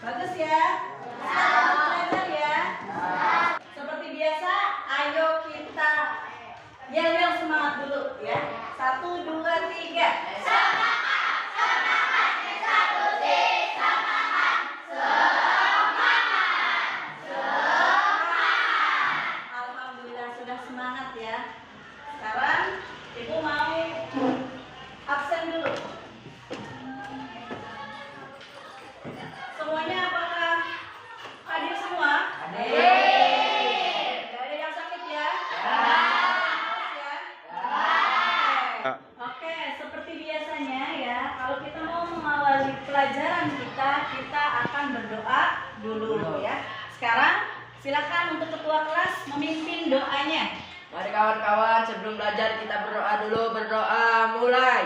Bagus ya. Belajar ya. Seperti biasa, ayo kita yel-yel semangat dulu ya. 1, 2, 3. Alhamdulillah sudah semangat ya. Sekarang Ibu mau absen dulu. Semuanya apakah hadir semua? Hadir. Gak ada yang sakit ya? Oke, seperti biasanya ya, kalau kita mau mengawali pelajaran kita akan berdoa dulu ya. Sekarang silakan untuk ketua kelas memimpin doanya. Mari kawan-kawan, sebelum belajar kita berdoa dulu. Berdoa mulai.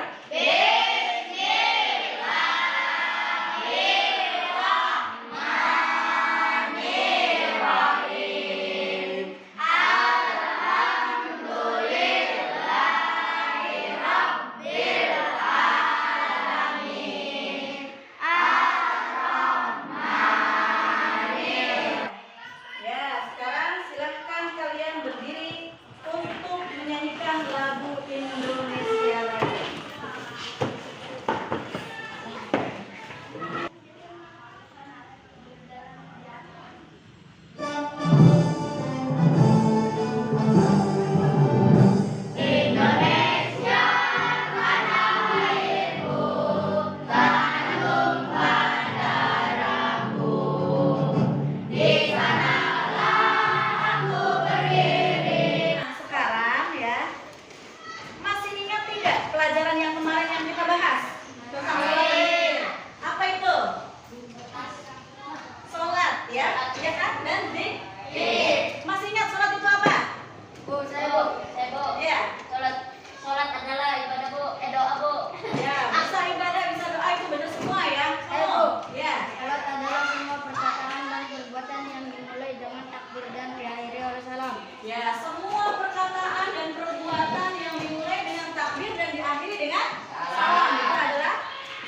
Ya, sekarang silahkan kalian berdiri untuk menyanyikan lagu Indonesia Raya. Nah, sekarang ya, masih ingat tidak pelajaran yang kemarin yang kita bahas? Tentang sholat. Apa itu? Sholat ya, ya kan? Dan zikir. Masih ingat sholat itu apa? Saya bu. Ya, Sholat adalah ibadah bu, doa bu. ya, bisa ibadah, bisa doa itu benar semua ya. Ya. Sholat adalah semua perkataan dan perbuatan yang dimulai dengan takbir dan diakhiri oleh salam. Ya, semua perkataan dan perbuatan yang dimulai dengan takbir dan diakhiri dengan salam itu adalah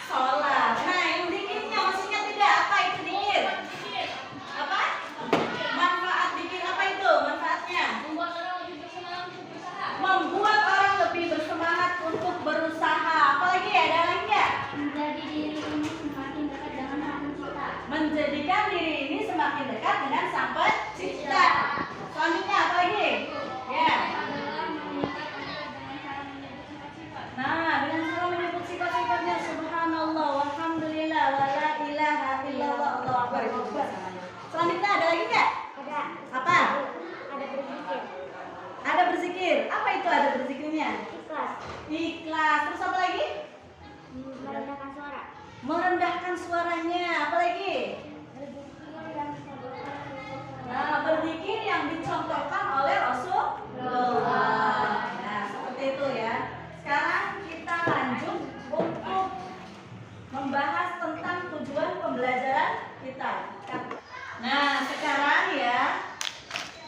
sholat. Nah, yang zikirnya masih ingat tidak? Apa itu zikir? Apa? Manfaat zikir apa itu? Manfaatnya? Membuat orang lebih bersemangat untuk berusaha. Apalagi ada lagi nggak? Menjadi diri ini semakin dekat dengan Sang Pencipta. Menjadikan diri ini semakin dekat dengan Sang Pencipta. Selanjutnya apa lagi? Ya. Adalah mengikat Allah dengan cara menyebut sifat-sifat. Nah, dengan cara menyebut sifat-sifatnya subhanallah, walhamdulillah, wa la ilaha illallah, Allahu akbar. Itu juga namanya. Selanjutnya ada lagi nggak? Ada. Apa? Ada berzikir. Ada berzikir. Apa itu ada berzikirnya? Ikhlas. Ikhlas. Terus apa lagi? Merendahkan suara. Merendahkan suaranya. Apa lagi? Nah, berzikir yang dicontohkan oleh Rasulullah. Nah, seperti itu ya. Sekarang kita lanjut untuk membahas tentang tujuan pembelajaran kita. Nah, sekarang ya,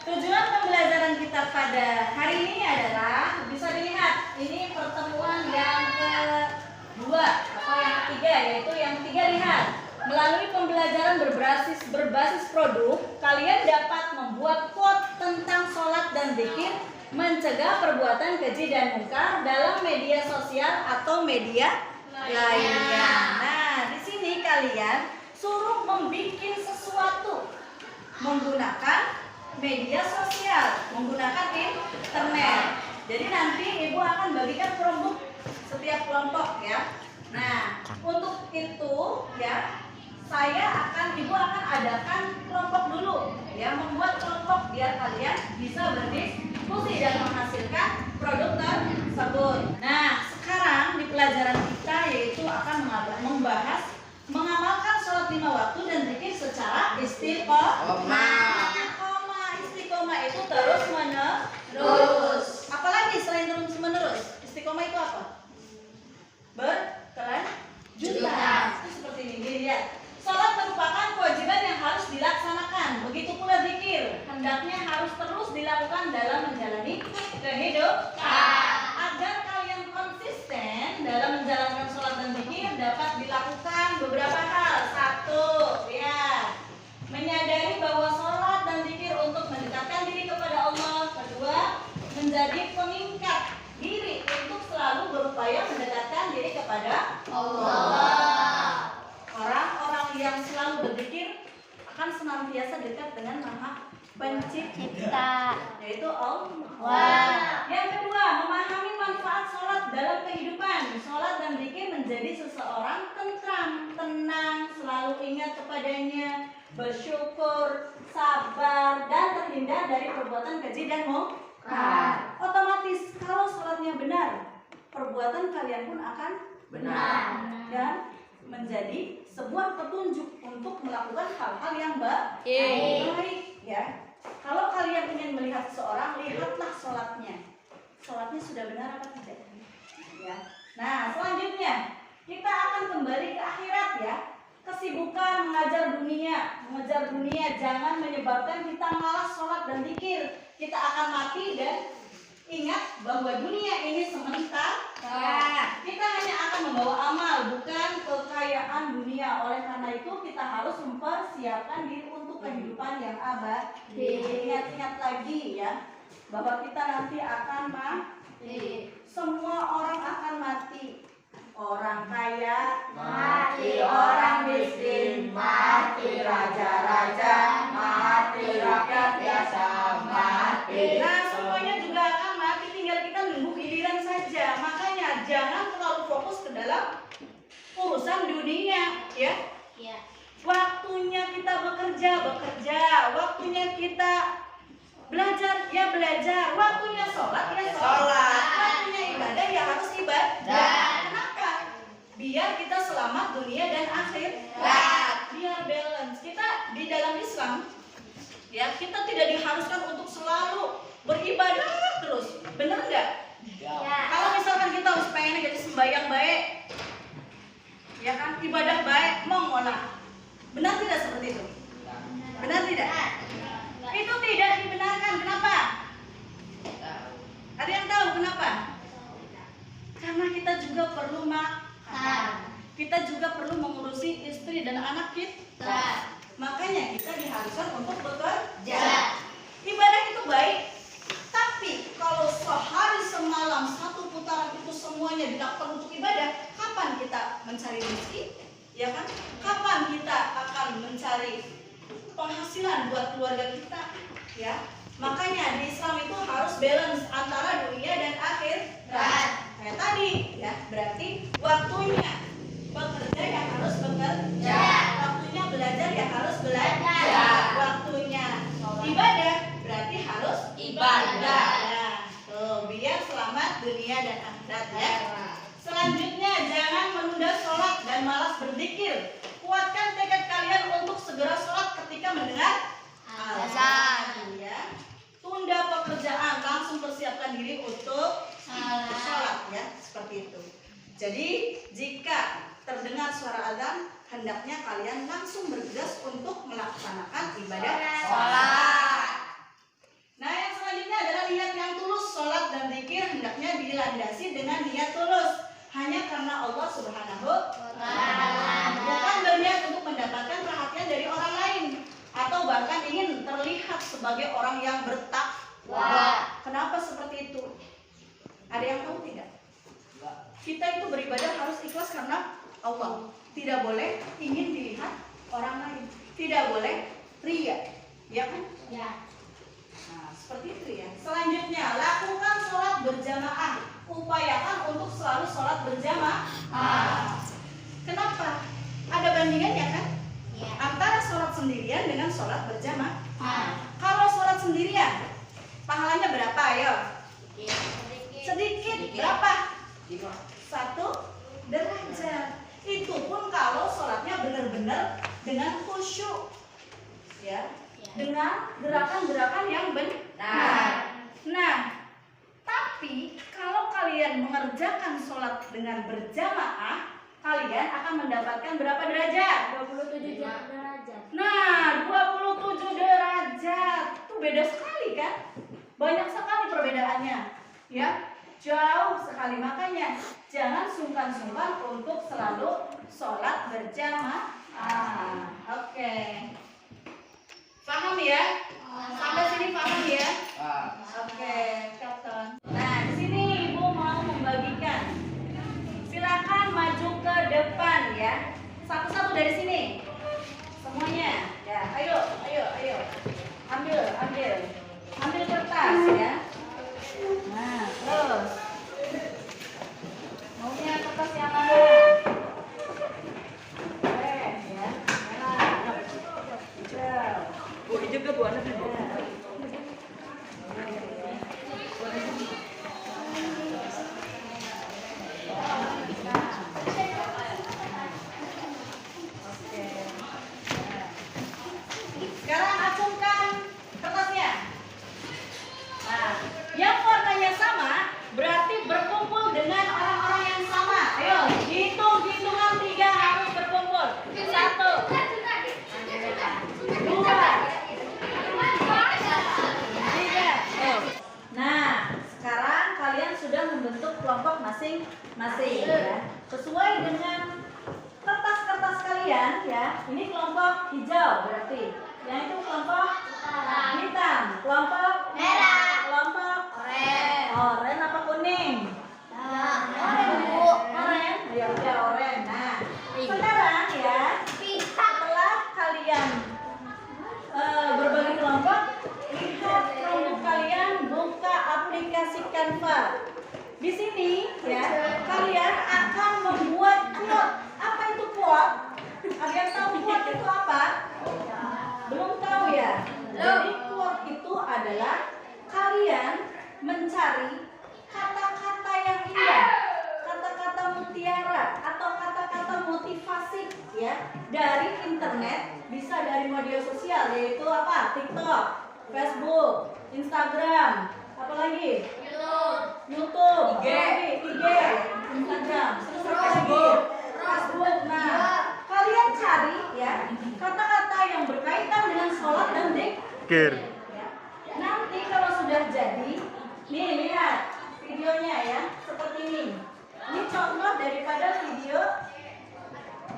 tujuan pembelajaran kita pada hari ini adalah, bisa dilihat, ini pertemuan yang kedua atau yang ketiga, yaitu yang ketiga. Lihat, melalui pembelajaran berbasis produk, kalian dapat membuat quote tentang sholat dan zikir, mencegah perbuatan keji dan mungkar dalam media sosial atau media lainnya. Nah, di sini kalian suruh membuat sesuatu menggunakan media sosial, menggunakan internet. Jadi nanti Ibu akan bagikan kelompok setiap kelompok ya. Nah, untuk itu ya, Ibu akan adakan kelompok dulu ya, membuat kelompok biar kalian bisa berdiskusi dan menghasilkan produk tersebut. Nah, sekarang di pelajaran kita yaitu akan membahas mengamalkan sholat 5 waktu dan zikir secara istiqomah. Istiqomah itu terus menerus. Apalagi selain terus menerus? Istiqomah itu apa? Berkelanjutan. Itu seperti ini, lihat. Sholat merupakan kewajiban yang harus dilaksanakan. Begitu pula zikir, hendaknya harus terus dilakukan dalam menjalani kehidupan. senantiasa dekat dengan Maha Pencipta, yaitu Allah. Yang kedua, memahami manfaat sholat dalam kehidupan. Sholat dan zikir menjadi seseorang tentram, tenang, selalu ingat kepadanya, bersyukur, sabar, dan terhindar dari perbuatan keji dan mungkar. Otomatis kalau sholatnya benar, perbuatan kalian pun akan benar dan menjadi sebuah petunjuk untuk melakukan hal-hal yang baik, ya. Kalau kalian ingin melihat seseorang, lihatlah sholatnya. Sholatnya sudah benar apa tidak? Ya. Nah, selanjutnya kita akan kembali ke akhirat, ya. Kesibukan mengejar dunia jangan menyebabkan kita malas sholat dan zikir. Kita akan mati dan ingat bahwa dunia ini sementara. Kita hanya akan membawa amal, bukan kekayaan dunia. Oleh karena itu kita harus mempersiapkan diri untuk kehidupan yang abadi. Ingat-ingat lagi, ya, bahwa kita nanti akan mati. Semua orang akan mati. Orang kaya mati, orang miskin mati, raja-raja mati, rakyat biasa mati. Nah, semuanya juga akan mati, tinggal kita nunggu giliran saja. Makanya jangan terlalu fokus ke dalam urusan dunia, ya. Waktunya kita bekerja, waktunya kita belajar, ya belajar, waktunya sholat, ya sholat, waktunya ibadah, ya harus ibadah. Kenapa? Biar kita selamat dunia dan akhirat. Biar balance. Kita di dalam Islam, ya, kita tidak diharuskan untuk selalu beribadah terus. Bener nggak? Kalau misalkan kita harus pengen jadi sembahyang baik, ya kan, ibadah baik, monggolah. Benar tidak seperti itu? Benar tidak? Itu tidak dibenarkan. Kenapa? Ada yang tahu kenapa? Karena kita juga perlu makan. Kita juga perlu mengurusi istri dan anak kita. Makanya kita diharuskan untuk bekerja. Ibadah itu baik, tapi kalau sehari semalam satu putaran itu semuanya dilakukan untuk ibadah, kapan kita mencari rezeki? Ya kan? Kapan kita akan mencari penghasilan buat keluarga kita? Ya. Makanya di Islam itu harus balance antara dunia dan akhirat. Kayak tadi, ya, berarti waktunya bekerja yang harus bekerja, waktunya belajar yang harus belajar, waktunya ibadah berarti harus ibadah. Nah, tuh, biar selamat dunia dan akhirat, ya. Selanjutnya, jangan menunda sholat dan malas berzikir. Kuatkan tekad kalian untuk segera sholat ketika mendengar azan, ya. Tunda pekerjaan, langsung persiapkan diri untuk sholat, ya, seperti itu. Jadi jika terdengar suara azan, hendaknya kalian langsung bergegas untuk melaksanakan ibadah sholat. Nah, yang selanjutnya adalah niat yang tulus. Sholat dan zikir hendaknya dilandasi dengan niat tulus, hanya karena Allah Subhanahu wa Ta'ala, bukan berniat untuk mendapatkan perhatian dari orang lain atau bahkan ingin terlihat sebagai orang yang bertakwa. Kenapa seperti itu? Ada yang tahu tidak? Kita itu beribadah harus ikhlas karena Allah. Tidak boleh ingin dilihat orang lain. Tidak boleh ria, ya kan? Ya. Nah, seperti itu, ya. Selanjutnya, lakukan sholat berjamaah. Upayakan untuk selalu sholat berjamaah. Kenapa? Ada bandingannya kan? Ya. Antara sholat sendirian dengan sholat berjamaah. Kalau sholat sendirian, pahalanya berapa? Ayo. Sedikit. Berapa? 1 derajat. Itu pun kalau sholatnya benar-benar dengan khusyuk, ya, dengan gerakan-gerakan yang benar. Nah, tapi kalau kalian mengerjakan sholat dengan berjamaah, kalian akan mendapatkan berapa derajat? 27 derajat. Nah, 27 derajat. Itu beda sekali kan? Banyak sekali perbedaannya, ya. Jauh sekali. Makanya jangan sungkan-sungkan untuk selalu sholat berjamaah. Oke. Paham ya? Sampai sini paham ya? Oke, Captain. Nah, di sini Ibu mau membagikan. Silakan maju ke depan, ya. Satu-satu dari sini. Semuanya. Ya, ayo. kelompok masing-masing ya. Sesuai dengan kertas-kertas kalian ya. Ini kelompok hijau berarti. Yang itu kelompok hitam, kelompok Merah. kelompok oren apa kuning? Bu. Oren. Ya udah oren. Nah, sekarang ya setelah kalian berbagi kelompok, lihat kelompok kalian buka aplikasi Canva. Di sini ya kalian akan membuat quote. Apa itu quote? Ada yang tahu quote itu apa? Belum tahu ya? Jadi quote itu adalah kalian mencari kata-kata yang indah, kata-kata mutiara atau kata-kata motivasi ya dari internet, bisa dari media sosial yaitu apa? TikTok, Facebook, Instagram, apalagi? YouTube, IG, Instagram, Facebook. Nah, kalian cari ya kata-kata yang berkaitan dengan sholat dan zikir. Ya. Nanti kalau sudah jadi, nih lihat videonya ya, seperti ini. Ini contoh daripada video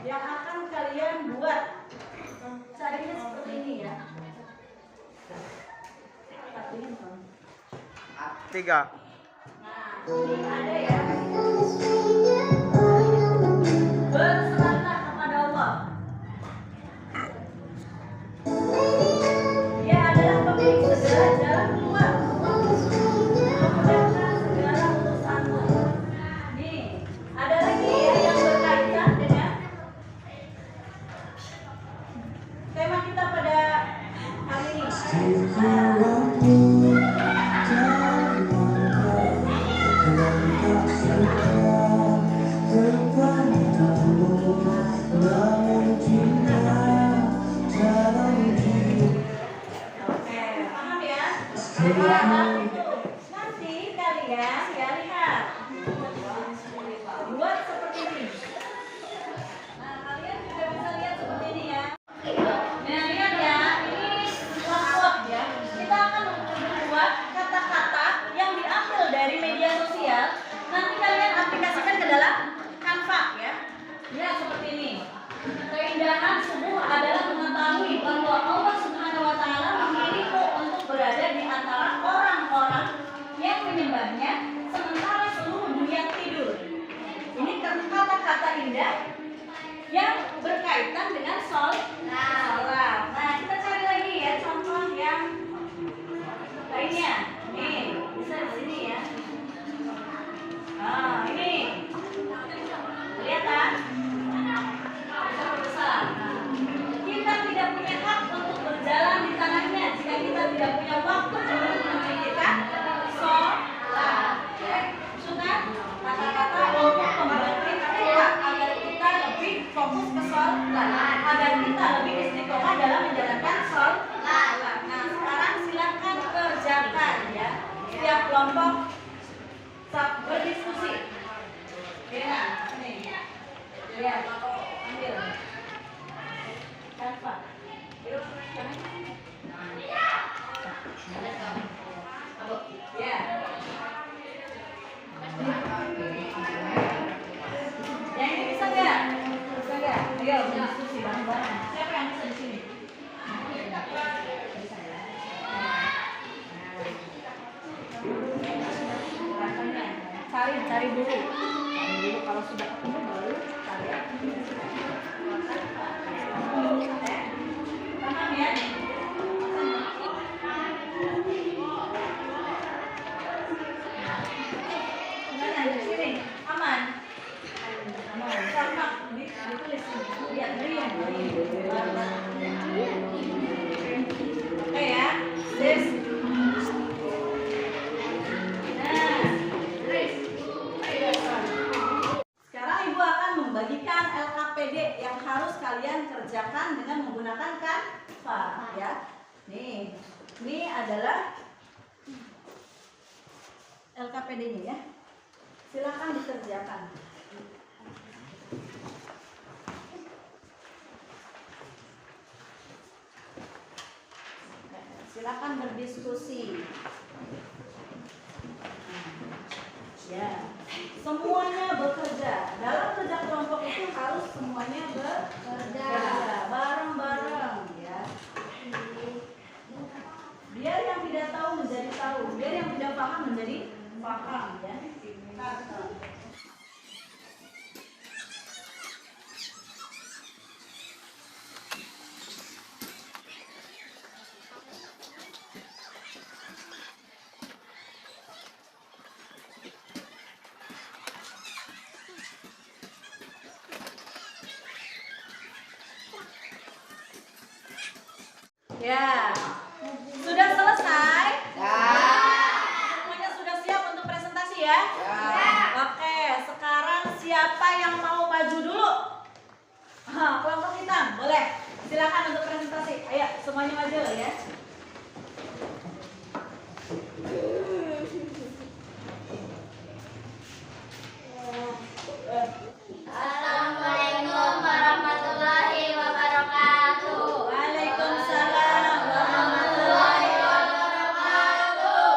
yang akan kalian buat. Carinya seperti ini ya. Tiga. Nah, ini ada ya. Berserahlah kepada Allah. Dia adalah pemilik segala jalan keluar. Memudahkan segala urusanmu. Nih, ada lagi ya yang berkaitan dengan tema kita pada hari ini. Oke, paham ya? Nanti kalian ya lihat, buat seperti ini. Nah, kalian juga bisa lihat seperti ini ya. Nah, lihat ya, ini quote ya. Kita akan membuat kata-kata yang diambil dari media sosial. Nanti kalian aplikasikan ke dalam Canva ya. Lihat seperti ini. Keindahan subuh adalah mengetahui bahwa Allah Subhanahu wa Ta'ala memilihmu untuk berada di antara orang-orang yang menyembahnya sementara seluruh dunia tidur. Ini kata-kata indah yang berkaitan dengan sholat. Nah, kita cari lagi ya contoh yang lainnya. Nih, bisa di sini ya. Nah, ini. Kelihatan? Kita tidak punya hak untuk berjalan di tanahnya jika kita tidak punya waktu untuk memikirkan sholat. Sudah kata-kata untuk membangkitkan kita agar kita lebih fokus ke sholat, agar kita lebih istiqomah dalam menjalankan sholat. Nah, sekarang silakan kerjakan ya. Setiap kelompok berdiskusi. Ya, ini. Lihat, ambil. Canva. Ya. Yang ini bisa nggak? Bisa nggak? Ayo berdiskusi bareng-bareng. Siapa yang bisa di sini? Cari dulu. Kalau sudah ketemu baru cari. Paham ya? Gimana di sini? Aman? Aman. Sama ditulis lihat lihat. Oke ya. This. Sekarang Ibu akan membagikan LKPD yang harus kalian kerjakan dengan menggunakan Canva ya. Nih, ini adalah LKPD-nya ya. Silakan dikerjakan. Silakan berdiskusi. Ya. semuanya bekerja. Dalam kerja kelompok itu harus semuanya bekerja bareng-bareng ya. Biar yang tidak tahu menjadi tahu, biar yang tidak paham menjadi paham ya. Ya, sudah selesai? Ya. Semuanya sudah siap untuk presentasi ya? Ya. Oke, sekarang siapa yang mau maju dulu? Kelompok hitam, boleh. Silakan untuk presentasi. Ayo, semuanya maju ya. Assalamualaikum warahmatullahi wabarakatuh. Waalaikumsalam warahmatullahi wabarakatuh.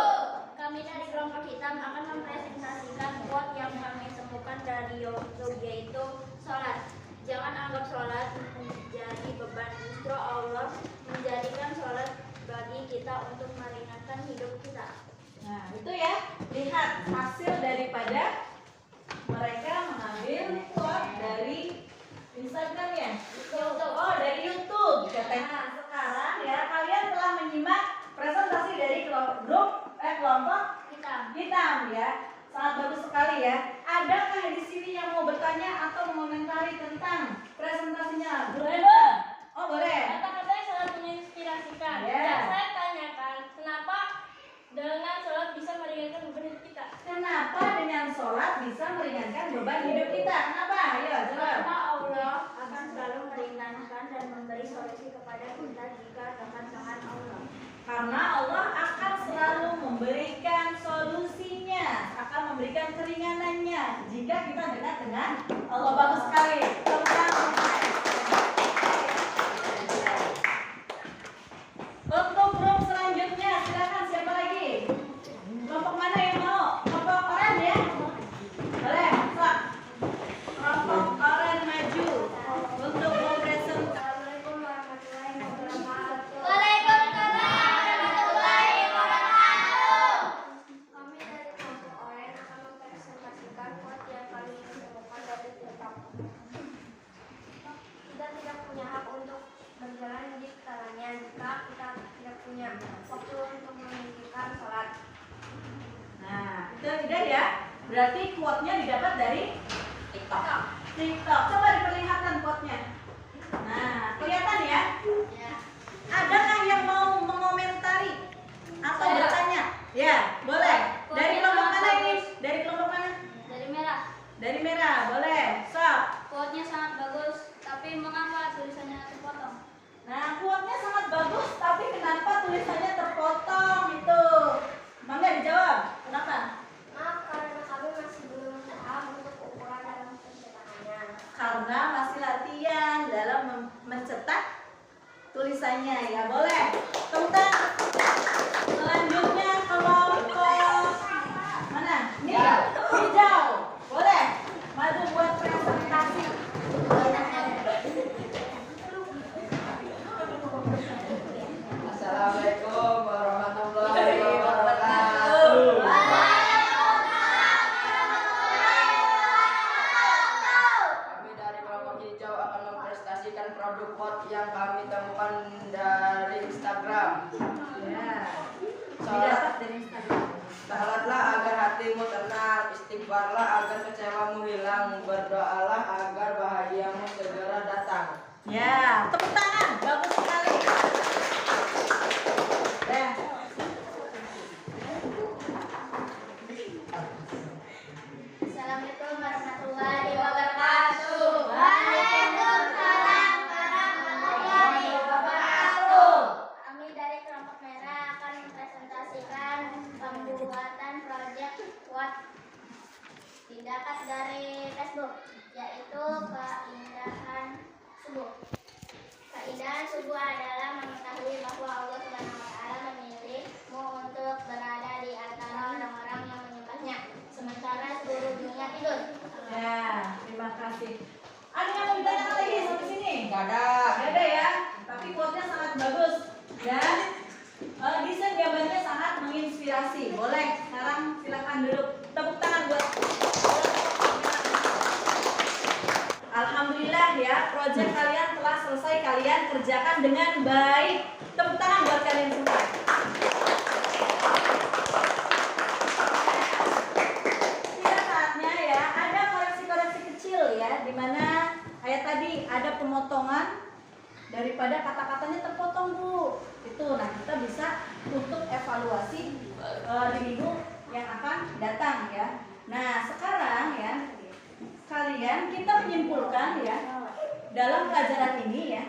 Kami dari kelompok hitam akan mempresentasikan quote yang kami temukan dari YouTube, yaitu sholat. Jangan anggap sholat menjadi beban, justru Allah menjadikan sholat bagi kita untuk meringankan hidup kita. Nah, itu ya. Lihat hasil daripada mereka mengambil quote dari Instagram ya. Oh, dari YouTube katanya. Nah, sekarang ya kalian telah menyimak presentasi dari kelompok hitam ya. Sangat bagus sekali ya. Adakah di sini yang mau bertanya atau mengomentari tentang presentasinya? Boleh? Oh, boleh. Kata-kata yang sangat menginspirasikan. Ya. Dan saya tanyakan, kenapa dengan sholat bisa meringankan beban hidup kita? Kenapa dengan sholat bisa meringankan beban hidup kita? Kenapa? Ayo, jawab. Karena Allah akan selalu meringankan dan memberi solusi kepada kita jika dengan tangan Allah. Karena Allah akan selalu memberikan solusinya, akan memberikan keringanannya jika kita dekat dengan Allah. Bagus sekali. Tepuk tangan. Untuk grup selanjutnya, silakan siapa lagi? Kelompok mana yang mau? Kelompok oranye ya? Boleh, sok. Kelompok oranye maju untuk mempresentasikan. Assalamualaikum warahmatullahi wabarakatuh. Waalaikumsalam warahmatullahi wabarakatuh. Kami dari kelompok oranye akan mempresentasikan quote yang kami temukan dari TikTok. Kita tidak punya hak untuk berjalan di sekelilingnya jika kita tidak punya waktu untuk menunaikan sholat. Nah, itu tidak ya? Berarti quote-nya didapat dari TikTok. TikTok. Coba diperlihatkan quote-nya. Nah, kelihatan ya? Ya. Adakah yang mau mengomentari atau Saya. bertanya? Ya, boleh. Dari kelompok mana ini? Dari kelompok mana? Dari merah. Dari merah, boleh. Sok. Quote-nya sangat bagus, tapi mengapa tulisannya terpotong? Nah, quote-nya sangat bagus, tapi kenapa tulisannya terpotong itu? Mangga dijawab. Kenapa? Maaf, karena kami masih belum paham untuk ukuran dalam pencetakannya. Karena masih latihan dalam mencetak tulisannya ya, boleh. Tepuk tangan. Selanjutnya kelompok mana? Ini hijau. Boleh. Maju buat presentasi. Assalamualaikum warahmatullahi wabarakatuh. Kami dari kelompok hijau akan mempresentasikan produk quote yang kami temukan dari Instagram. Ya. Sholat, Didapat dari Instagram. sholatlah agar hatimu tenang, istighfarlah agar kecewamu hilang, berdoalah agar bahagiamu segera datang. Ya, tepuk tangan. Bagus sekali. Ya. Assalamualaikum warahmatullahi wabarakatuh. Waalaikumsalam warahmatullahi wabarakatuh. Kami dari kelompok merah akan mempresentasikan pembuatan proyek quote didapat dari Facebook, yaitu keindahan subuh. Keindahan subuh adalah mengetahui bahwa Allah Subhanahu wa Ta'ala memilihmu untuk berada di antara orang-orang yang menyembahnya, sementara seluruh dunia tidur. Ya, terima kasih. Ada yang mau ditanyakan lagi sampai sini? Nggak ada. Gak ada ya, tapi quote-nya sangat bagus dan desain gambarnya sangat menginspirasi. Boleh, sekarang silakan duduk. Tepuk tangan buat. Alhamdulillah ya, proyek kalian telah selesai, kalian kerjakan dengan baik. Tepuk tangan buat kalian semua. Sudah saatnya ya, ada koreksi-koreksi kecil ya, dimana ayat tadi ada pemotongan daripada kata-katanya terpotong Bu. Itu, nah kita bisa untuk evaluasi di minggu yang akan datang ya. Nah sekarang ya, kalian kita menyimpulkan ya dalam pelajaran ini ya.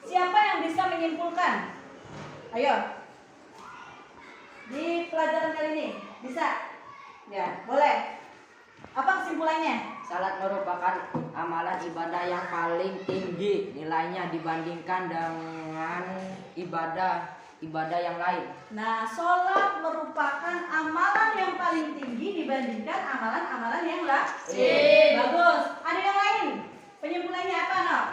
Siapa yang bisa menyimpulkan? Ayo. Di pelajaran kali ini bisa? Ya, boleh. Apa kesimpulannya? Salat merupakan amalan ibadah yang paling tinggi nilainya dibandingkan dengan ibadah yang lain. Nah, sholat merupakan amalan yang paling tinggi dibandingkan amalan-amalan yang lain. Bagus. Ada yang lain? Penyimpulannya apa, Nok?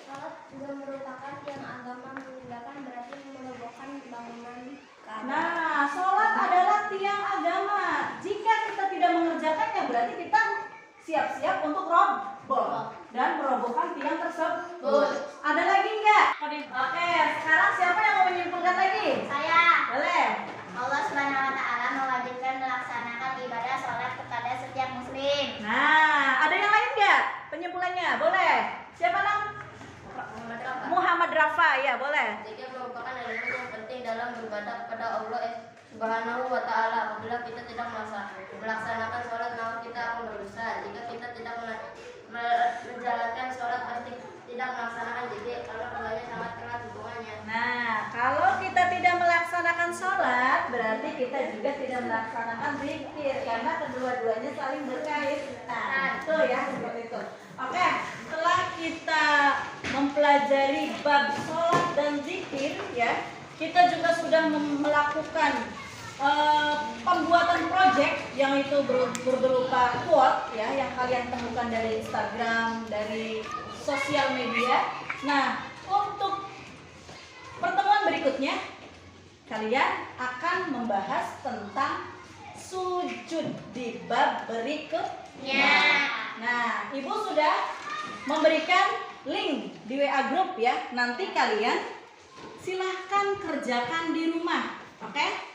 Salat juga merupakan tiang agama, meninggalkan berarti merobohkan bangunan kaabahan. Nah, sholat adalah tiang agama. Jika kita tidak mengerjakannya, berarti kita siap-siap untuk roboh dan merobohkan tiang tersebut. Ada lagi nggak? Oke, sekarang siapa yang mau menyimpulkan lagi? Saya. Boleh. Allah Subhanahu wa taala mewajibkan melaksanakan ibadah sholat kepada setiap muslim. Nah, ada yang lain nggak? Penyimpulannya, boleh. Siapa Nam? Muhammad Rafa, ya boleh. Zikir merupakan elemen yang penting dalam beribadah kepada Allah Subhanahu wa taala. Apabila kita tidak melaksanakan sholat, maka kita akan berdosa. Jika kita tidak menjalankan sholat, pasti tidak melaksanakan zikir karena keduanya sangat erat hubungannya. Nah, kalau kita tidak melaksanakan sholat, berarti kita juga tidak melaksanakan zikir karena kedua-duanya saling berkaitan. Itu ya, seperti itu. Oke, setelah kita mempelajari bab sholat dan zikir, ya, kita juga sudah melakukan pembuatan project yang itu berupa quote ya, yang kalian temukan dari Instagram, dari sosial media. Nah, untuk pertemuan berikutnya kalian akan membahas tentang sujud di bab berikutnya. Nah, Ibu sudah memberikan link di WA group ya. Nanti kalian silahkan kerjakan di rumah. Oke?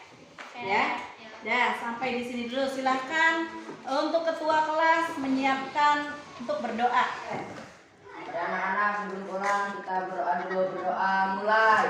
Ya. Ya, sampai di sini dulu. Silahkan untuk ketua kelas menyiapkan untuk berdoa. Pada anak-anak sebelum pulang kita berdoa mulai.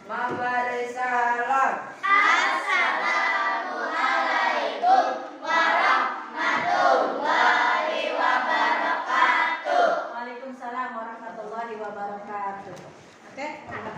Memberi salam. Waalaikumsalam warahmatullahi wabarakatuh. Oke, terima